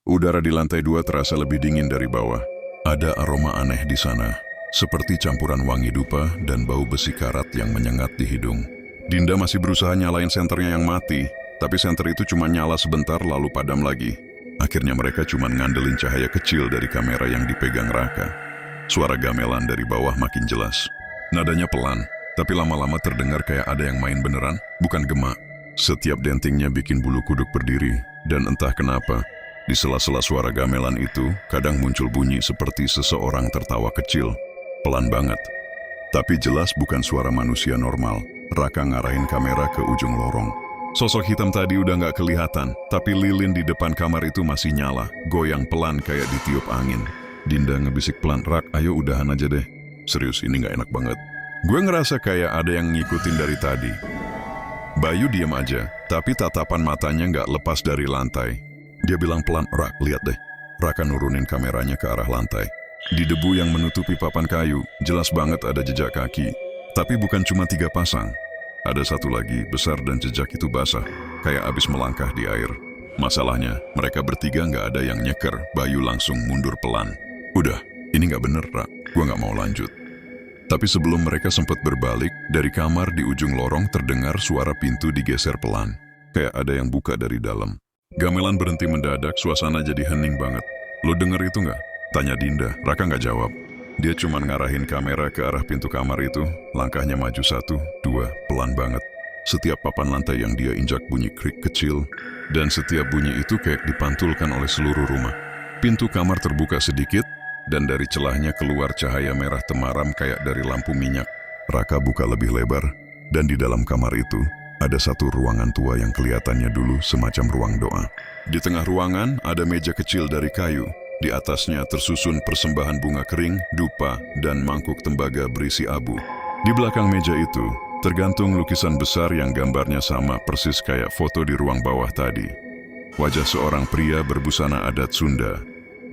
Udara di lantai 2 terasa lebih dingin dari bawah. Ada aroma aneh di sana, seperti campuran wangi dupa dan bau besi karat yang menyengat di hidung. Dinda masih berusaha nyalain senternya yang mati, tapi senter itu cuma nyala sebentar lalu padam lagi. Akhirnya mereka cuma ngandelin cahaya kecil dari kamera yang dipegang Raka. Suara gamelan dari bawah makin jelas. Nadanya pelan, tapi lama-lama terdengar kayak ada yang main beneran, bukan gema. Setiap dentingnya bikin bulu kuduk berdiri, dan entah kenapa, di sela-sela suara gamelan itu, kadang muncul bunyi seperti seseorang tertawa kecil. Pelan banget. Tapi jelas bukan suara manusia normal. Raka ngarahin kamera ke ujung lorong. Sosok hitam tadi udah nggak kelihatan, tapi lilin di depan kamar itu masih nyala, goyang pelan kayak ditiup angin. Dinda ngebisik pelan, "Rak, ayo udahan aja deh. Serius, ini nggak enak banget." Gue ngerasa kayak ada yang ngikutin dari tadi. Bayu diam aja, tapi tatapan matanya nggak lepas dari lantai. Dia bilang pelan, "Rak, lihat deh." Raka nurunin kameranya ke arah lantai. Di debu yang menutupi papan kayu, jelas banget ada jejak kaki. Tapi bukan cuma 3 pasang. Ada satu lagi, besar dan jejak itu basah, kayak abis melangkah di air. Masalahnya, mereka bertiga nggak ada yang nyeker. Bayu langsung mundur pelan. "Udah, ini nggak bener, Rak. Gua nggak mau lanjut." Tapi sebelum mereka sempat berbalik, dari kamar di ujung lorong terdengar suara pintu digeser pelan. Kayak ada yang buka dari dalam. Gamelan berhenti mendadak, suasana jadi hening banget. "Lo denger itu nggak?" tanya Dinda. Raka nggak jawab. Dia cuma ngarahin kamera ke arah pintu kamar itu. Langkahnya maju 1, 2, pelan banget. Setiap papan lantai yang dia injak bunyi krik kecil, dan setiap bunyi itu kayak dipantulkan oleh seluruh rumah. Pintu kamar terbuka sedikit, dan dari celahnya keluar cahaya merah temaram kayak dari lampu minyak. Raka buka lebih lebar, dan di dalam kamar itu, ada satu ruangan tua yang kelihatannya dulu semacam ruang doa. Di tengah ruangan ada meja kecil dari kayu. Di atasnya tersusun persembahan bunga kering, dupa, dan mangkuk tembaga berisi abu. Di belakang meja itu, tergantung lukisan besar yang gambarnya sama persis kayak foto di ruang bawah tadi. Wajah seorang pria berbusana adat Sunda.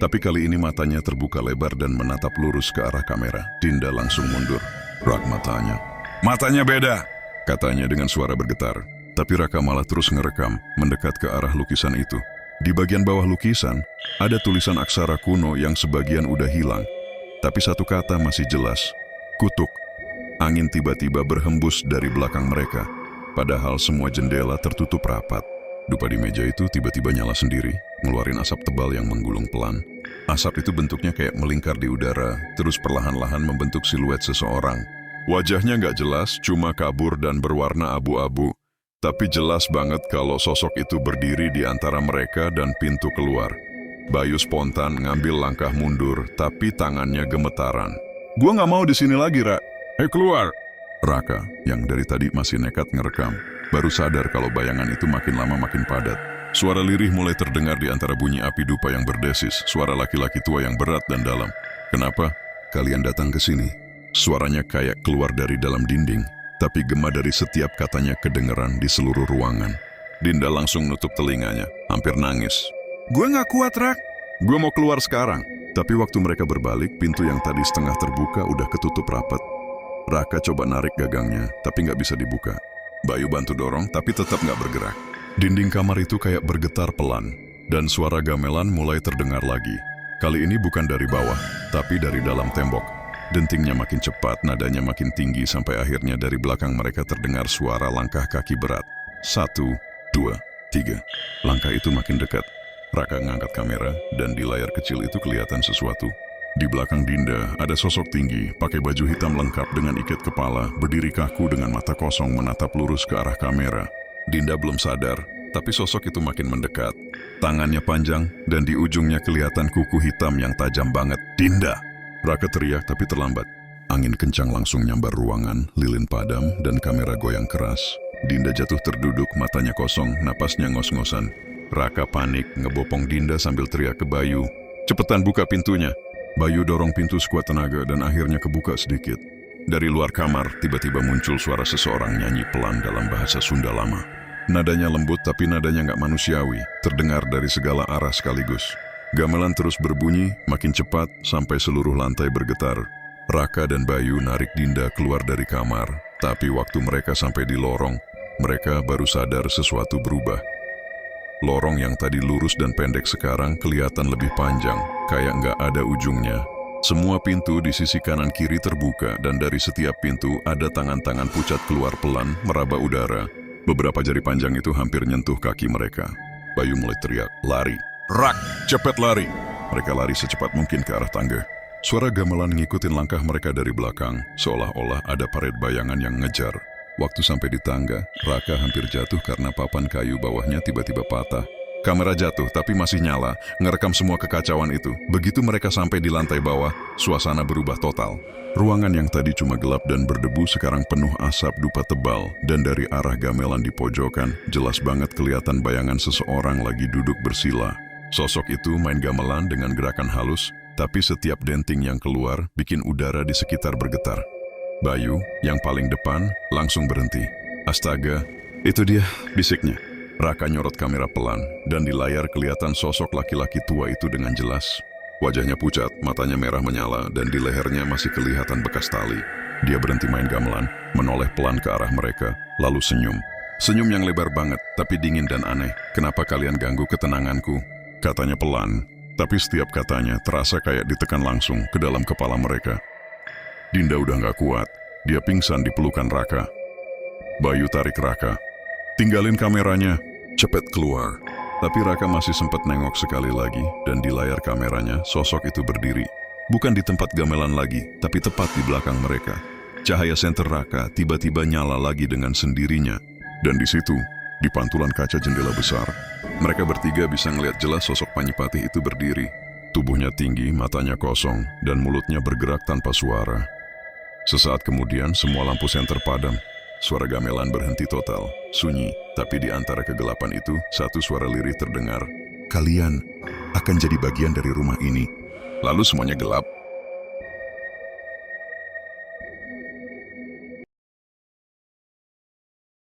Tapi kali ini matanya terbuka lebar dan menatap lurus ke arah kamera. Dinda langsung mundur. "Rak, matanya." "Matanya beda," katanya dengan suara bergetar. Tapi Raka malah terus ngerekam, mendekat ke arah lukisan itu. Di bagian bawah lukisan, ada tulisan aksara kuno yang sebagian udah hilang. Tapi satu kata masih jelas. "Kutuk." Angin tiba-tiba berhembus dari belakang mereka. Padahal semua jendela tertutup rapat. Dupa di meja itu tiba-tiba nyala sendiri, ngeluarin asap tebal yang menggulung pelan. Asap itu bentuknya kayak melingkar di udara, terus perlahan-lahan membentuk siluet seseorang. Wajahnya nggak jelas, cuma kabur dan berwarna abu-abu. Tapi jelas banget kalau sosok itu berdiri di antara mereka dan pintu keluar. Bayu spontan ngambil langkah mundur, tapi tangannya gemetaran. "Gua nggak mau di sini lagi, Ra. Ayo keluar." Raka, yang dari tadi masih nekat ngerekam, baru sadar kalau bayangan itu makin lama makin padat. Suara lirih mulai terdengar di antara bunyi api dupa yang berdesis, suara laki-laki tua yang berat dan dalam. "Kenapa kalian datang ke sini?" Suaranya kayak keluar dari dalam dinding, tapi gema dari setiap katanya kedengeran di seluruh ruangan. Dinda langsung nutup telinganya, hampir nangis. "Gue nggak kuat, Rak. Gue mau keluar sekarang." Tapi waktu mereka berbalik, pintu yang tadi setengah terbuka udah ketutup rapat. Raka coba narik gagangnya, tapi nggak bisa dibuka. Bayu bantu dorong, tapi tetap nggak bergerak. Dinding kamar itu kayak bergetar pelan, dan suara gamelan mulai terdengar lagi. Kali ini bukan dari bawah, tapi dari dalam tembok. Dentingnya makin cepat, nadanya makin tinggi, sampai akhirnya dari belakang mereka terdengar suara langkah kaki berat. 1, 2, 3. Langkah itu makin dekat. Raka ngangkat kamera, dan di layar kecil itu kelihatan sesuatu. Di belakang Dinda ada sosok tinggi, pakai baju hitam lengkap dengan ikat kepala, berdiri kaku dengan mata kosong menatap lurus ke arah kamera. Dinda belum sadar, tapi sosok itu makin mendekat. Tangannya panjang, dan di ujungnya kelihatan kuku hitam yang tajam banget. "Dinda!" Raka teriak tapi terlambat. Angin kencang langsung nyambar ruangan, lilin padam, dan kamera goyang keras. Dinda jatuh terduduk, matanya kosong, napasnya ngos-ngosan. Raka panik, ngebopong Dinda sambil teriak ke Bayu, "Cepetan buka pintunya!" Bayu dorong pintu sekuat tenaga dan akhirnya kebuka sedikit. Dari luar kamar, tiba-tiba muncul suara seseorang nyanyi pelan dalam bahasa Sunda lama. Nadanya lembut tapi nadanya nggak manusiawi, terdengar dari segala arah sekaligus. Gamelan terus berbunyi, makin cepat, sampai seluruh lantai bergetar. Raka dan Bayu narik Dinda keluar dari kamar, tapi waktu mereka sampai di lorong, mereka baru sadar sesuatu berubah. Lorong yang tadi lurus dan pendek sekarang kelihatan lebih panjang, kayak nggak ada ujungnya. Semua pintu di sisi kanan kiri terbuka dan dari setiap pintu ada tangan-tangan pucat keluar pelan meraba udara. Beberapa jari panjang itu hampir nyentuh kaki mereka. Bayu mulai teriak, lari. Rak, cepet lari. Mereka lari secepat mungkin ke arah tangga. Suara gamelan ngikutin langkah mereka dari belakang, seolah-olah ada paret bayangan yang ngejar. Waktu sampai di tangga, Raka hampir jatuh karena papan kayu bawahnya tiba-tiba patah. Kamera jatuh tapi masih nyala, ngerekam semua kekacauan itu. Begitu mereka sampai di lantai bawah, suasana berubah total. Ruangan yang tadi cuma gelap dan berdebu sekarang penuh asap dupa tebal, dan dari arah gamelan di pojokan, jelas banget kelihatan bayangan seseorang lagi duduk bersila. Sosok itu main gamelan dengan gerakan halus, tapi setiap denting yang keluar bikin udara di sekitar bergetar. Bayu, yang paling depan, langsung berhenti. Astaga, itu dia, bisiknya. Raka nyorot kamera pelan, dan di layar kelihatan sosok laki-laki tua itu dengan jelas. Wajahnya pucat, matanya merah menyala, dan di lehernya masih kelihatan bekas tali. Dia berhenti main gamelan, menoleh pelan ke arah mereka, lalu senyum. Senyum yang lebar banget, tapi dingin dan aneh. Kenapa kalian ganggu ketenanganku? Katanya pelan, tapi setiap katanya terasa kayak ditekan langsung ke dalam kepala mereka. Dinda udah gak kuat, dia pingsan di pelukan Raka. Bayu tarik Raka. Tinggalin kameranya, cepet keluar. Tapi Raka masih sempat nengok sekali lagi, dan di layar kameranya sosok itu berdiri. Bukan di tempat gamelan lagi, tapi tepat di belakang mereka. Cahaya senter Raka tiba-tiba nyala lagi dengan sendirinya. Dan di situ, di pantulan kaca jendela besar, mereka bertiga bisa ngeliat jelas sosok Panyipatih itu berdiri. Tubuhnya tinggi, matanya kosong, dan mulutnya bergerak tanpa suara. Sesaat kemudian, semua lampu senter padam. Suara gamelan berhenti total, sunyi, tapi di antara kegelapan itu, satu suara lirih terdengar. Kalian akan jadi bagian dari rumah ini. Lalu semuanya gelap,